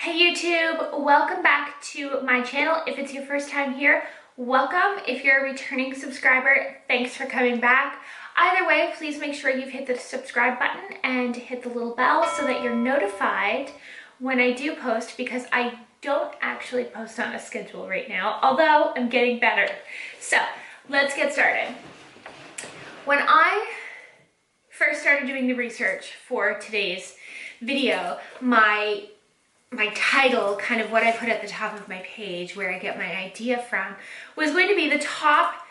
Hey YouTube, welcome back to my channel. If it's your first time here, welcome. If you're a returning subscriber, thanks for coming back. Either way, please make sure you've hit the subscribe button and hit the little bell so that you're notified when I do post, because I don't actually post on a schedule right now, although I'm getting better. So let's get started. When I first started doing the research for today's video, my title, kind of what I put at the top of my page, where I get my idea from, was going to be the top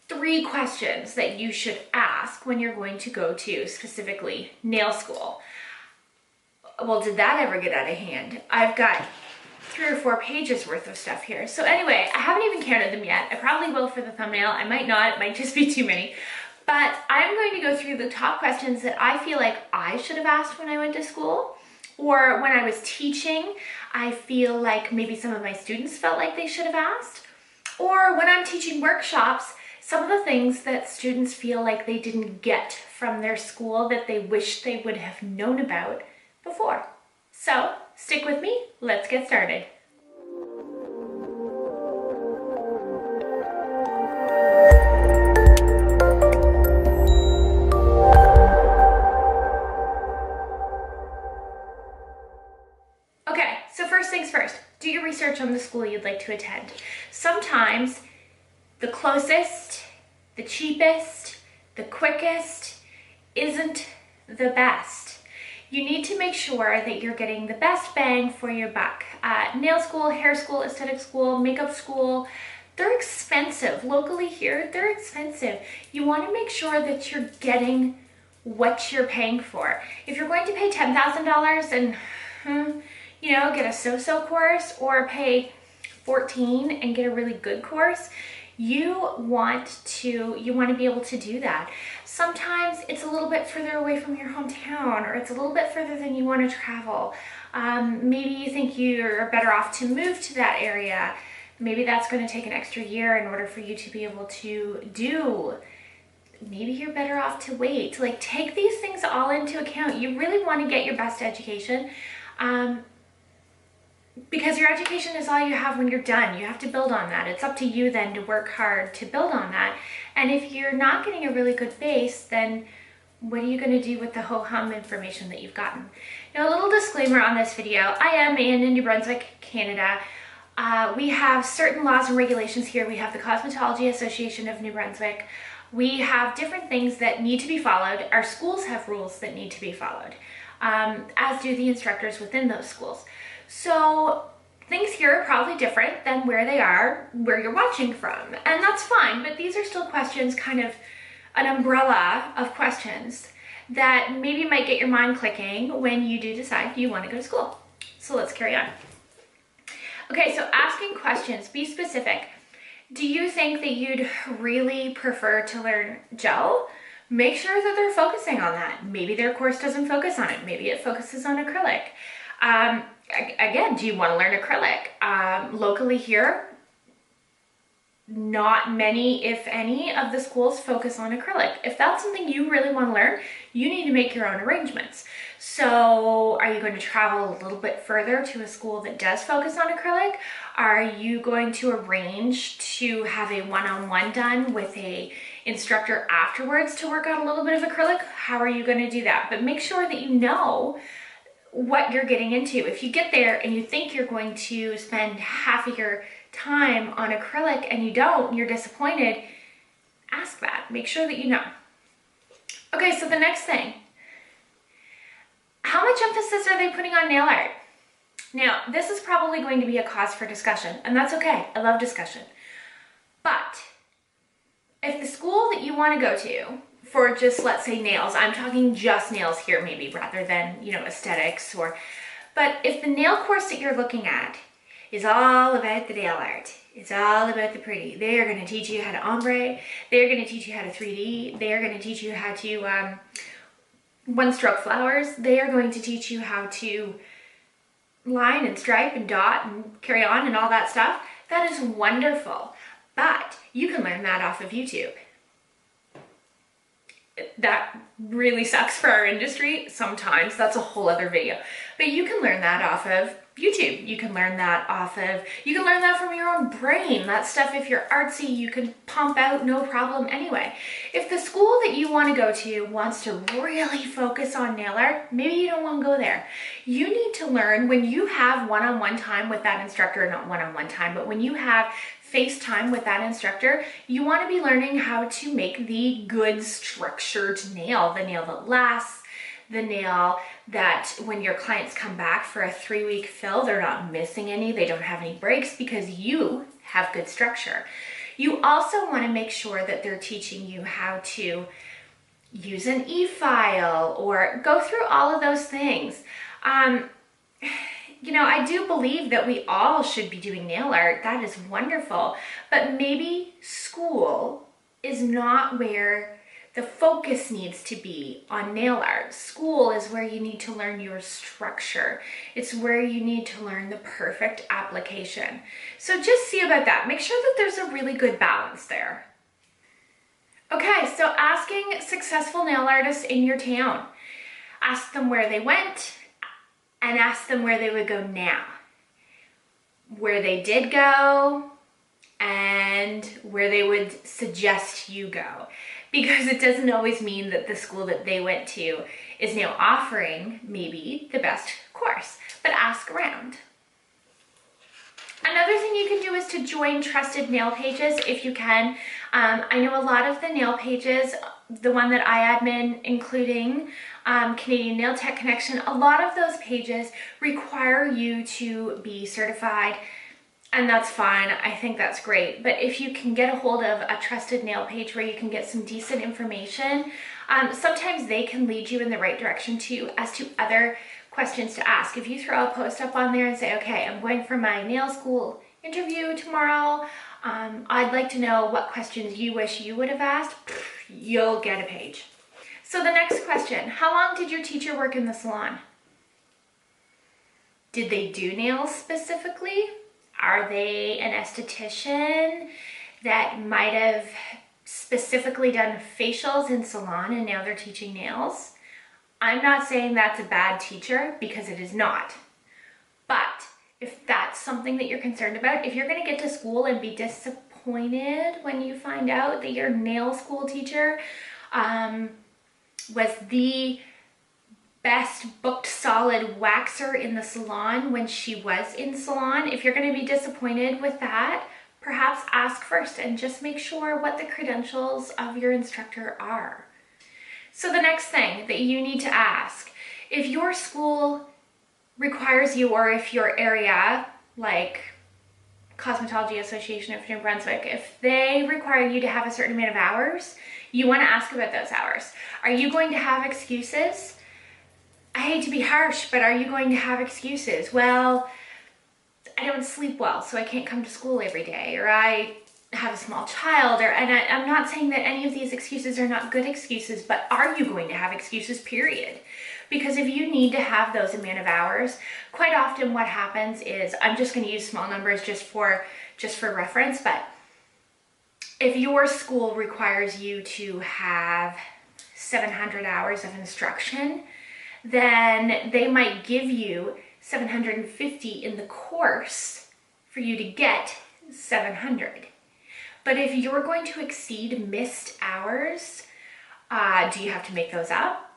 3 questions that you should ask when you're going to go to, specifically, nail school. Well, did that ever get out of hand? I've got 3 or 4 pages worth of stuff here. So anyway, I haven't even counted them yet. I probably will for the thumbnail. I might not. It might just be too many. But I'm going to go through the top questions that I feel like I should have asked when I went to school, or when I was teaching, I feel like maybe some of my students felt like they should have asked. Or when I'm teaching workshops, some of the things that students feel like they didn't get from their school that they wish they would have known about before. So stick with me, let's get started. Do your research on the school you'd like to attend. Sometimes the closest, the cheapest, the quickest isn't the best. You need to make sure that you're getting the best bang for your buck. Nail school, hair school, aesthetic school, makeup school, they're expensive. Locally here, they're expensive. You want to make sure that you're getting what you're paying for. If you're going to pay $10,000 and get a so-so course, or pay $14,000 and get a really good course, you want to be able to do that. Sometimes it's a little bit further away from your hometown, or it's a little bit further than you want to travel. Maybe you think you're better off to move to that area. Maybe that's going to take an extra year in order for you to be able to do. Maybe you're better off to wait. Like, take these things all into account. You really want to get your best education. Because your education is all you have when you're done. You have to build on that. It's up to you then to work hard to build on that. And if you're not getting a really good base, then what are you going to do with the ho-hum information that you've gotten? Now, a little disclaimer on this video. I am in New Brunswick, Canada. We have certain laws and regulations here. We have the Cosmetology Association of New Brunswick. We have different things that need to be followed. Our schools have rules that need to be followed, as do the instructors within those schools. So things here are probably different than where you're watching from, and that's fine, but these are still questions, kind of an umbrella of questions that maybe might get your mind clicking when you do decide you want to go to school. So let's carry on. Okay, so asking questions, be specific. Do you think that you'd really prefer to learn gel? Make sure that they're focusing on that. Maybe their course doesn't focus on it. Maybe it focuses on acrylic. Again, do you want to learn acrylic? Locally here, not many, if any, of the schools focus on acrylic. If that's something you really want to learn, you need to make your own arrangements. So are you going to travel a little bit further to a school that does focus on acrylic? Are you going to arrange to have a one-on-one done with a instructor afterwards to work on a little bit of acrylic? How are you going to do that? But make sure that you know what you're getting into. If you get there and you think you're going to spend half of your time on acrylic and you don't, you're disappointed, ask that. Make sure that you know. Okay, so the next thing. How much emphasis are they putting on nail art? Now, this is probably going to be a cause for discussion, and that's okay. I love discussion. But if the school that you want to go to for just, let's say, nails, I'm talking just nails here maybe, rather than, aesthetics, but if the nail course that you're looking at is all about the nail art, it's all about the pretty, they are going to teach you how to ombre, they're going to teach you how to 3D, they are going to teach you how to one-stroke flowers, they are going to teach you how to line and stripe and dot and carry on and all that stuff, that is wonderful. But you can learn that off of YouTube. That really sucks for our industry sometimes. That's a whole other video. But you can learn that off of YouTube. You can learn that you can learn that from your own brain. That stuff, if you're artsy, you can pump out no problem anyway. If the school that you want to go to wants to really focus on nail art, maybe you don't want to go there. You need to learn when you have one-on-one time with that instructor, not one-on-one time, but when you have FaceTime with that instructor, you want to be learning how to make the good structured nail, the nail that lasts, the nail that when your clients come back for a 3-week fill, they're not missing any, they don't have any breaks because you have good structure. You also want to make sure that they're teaching you how to use an e-file or go through all of those things. You know, I do believe that we all should be doing nail art. That is wonderful. But maybe school is not where the focus needs to be on nail art. School is where you need to learn your structure. It's where you need to learn the perfect application. So just see about that. Make sure that there's a really good balance there. Okay, so asking successful nail artists in your town. Ask them where they went and ask them where they would go now. Where they did go and where they would suggest you go. Because it doesn't always mean that the school that they went to is now offering maybe the best course, but ask around. Another thing you can do is to join trusted nail pages if you can. I know a lot of the nail pages, the one that I admin, including Canadian Nail Tech Connection, a lot of those pages require you to be certified. And that's fine, I think that's great. But if you can get a hold of a trusted nail page where you can get some decent information, sometimes they can lead you in the right direction too, as to other questions to ask. If you throw a post up on there and say, okay, I'm going for my nail school interview tomorrow, I'd like to know what questions you wish you would have asked, you'll get a page. So the next question, how long did your teacher work in the salon? Did they do nails specifically? Are they an esthetician that might have specifically done facials in salon and now they're teaching nails? I'm not saying that's a bad teacher because it is not. But if that's something that you're concerned about, if you're going to get to school and be disappointed when you find out that your nail school teacher was the best booked solid waxer in the salon when she was in salon, if you're going to be disappointed with that, perhaps ask first and just make sure what the credentials of your instructor are. So the next thing that you need to ask, if your school requires you, or if your area, like Cosmetology Association of New Brunswick, if they require you to have a certain amount of hours, you want to ask about those hours. Are you going to have excuses? I hate to be harsh, but are you going to have excuses? Well, I don't sleep well, so I can't come to school every day, or I have a small child, and I'm not saying that any of these excuses are not good excuses, but are you going to have excuses, period? Because if you need to have those amount of hours, quite often what happens is, I'm just going to use small numbers just for reference, but if your school requires you to have 700 hours of instruction, then they might give you 750 in the course for you to get 700. But if you're going to exceed missed hours, do you have to make those up?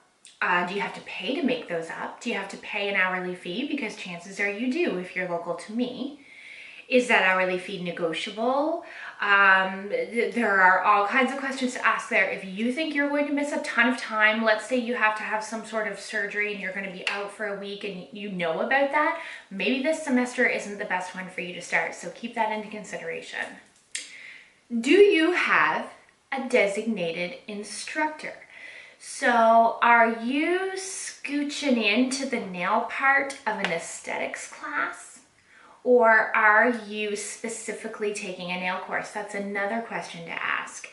Do you have to pay to make those up? Do you have to pay an hourly fee? Because chances are you do if you're local to me. Is that hourly fee negotiable? There are all kinds of questions to ask there. If you think you're going to miss a ton of time, let's say you have to have some sort of surgery and you're going to be out for a week and you know about that, maybe this semester isn't the best one for you to start. So keep that into consideration. Do you have a designated instructor? So are you scooching into the nail part of an aesthetics class? Or are you specifically taking a nail course? That's another question to ask.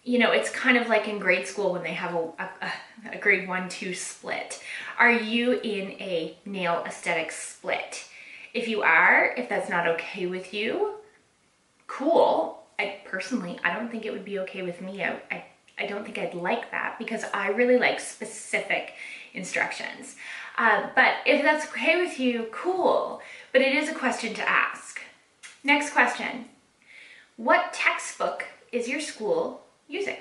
You know, it's kind of like in grade school when they have a grade 1-2 split. Are you in a nail aesthetics split? If you are, if that's not okay with you, cool. Personally, I don't think it would be okay with me. I don't think I'd like that because I really like specific instructions. But if that's okay with you, cool. But it is a question to ask. Next question. What textbook is your school using?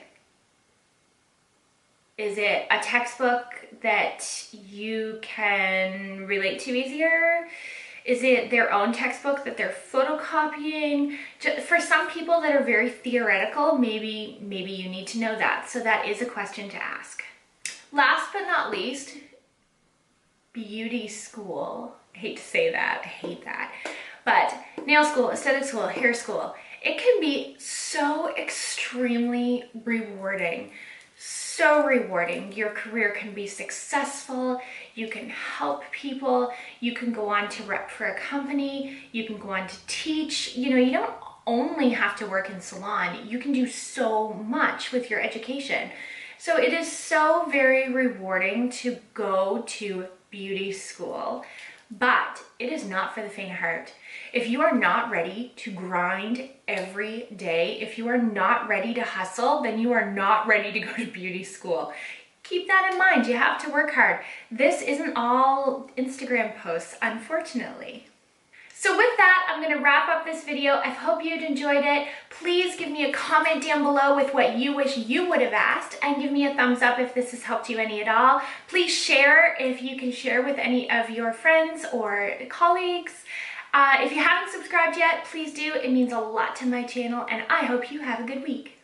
Is it a textbook that you can relate to easier? Is it their own textbook that they're photocopying? For some people that are very theoretical, maybe you need to know that. So that is a question to ask. Last but not least, beauty school. I hate to say that, I hate that. But nail school, aesthetic school, hair school, it can be so extremely rewarding. So rewarding. Your career can be successful, you can help people, you can go on to rep for a company, you can go on to teach. You know, you don't only have to work in salon, you can do so much with your education. So it is so very rewarding to go to beauty school, but it is not for the faint of heart. If you are not ready to grind every day, if you are not ready to hustle, then you are not ready to go to beauty school. Keep that in mind. You have to work hard. This isn't all Instagram posts, unfortunately. So with that, I'm going to wrap up this video. I hope you'd enjoyed it. Please give me a comment down below with what you wish you would have asked, and give me a thumbs up if this has helped you any at all. Please share if you can share with any of your friends or colleagues. If you haven't subscribed yet, please do. It means a lot to my channel, and I hope you have a good week.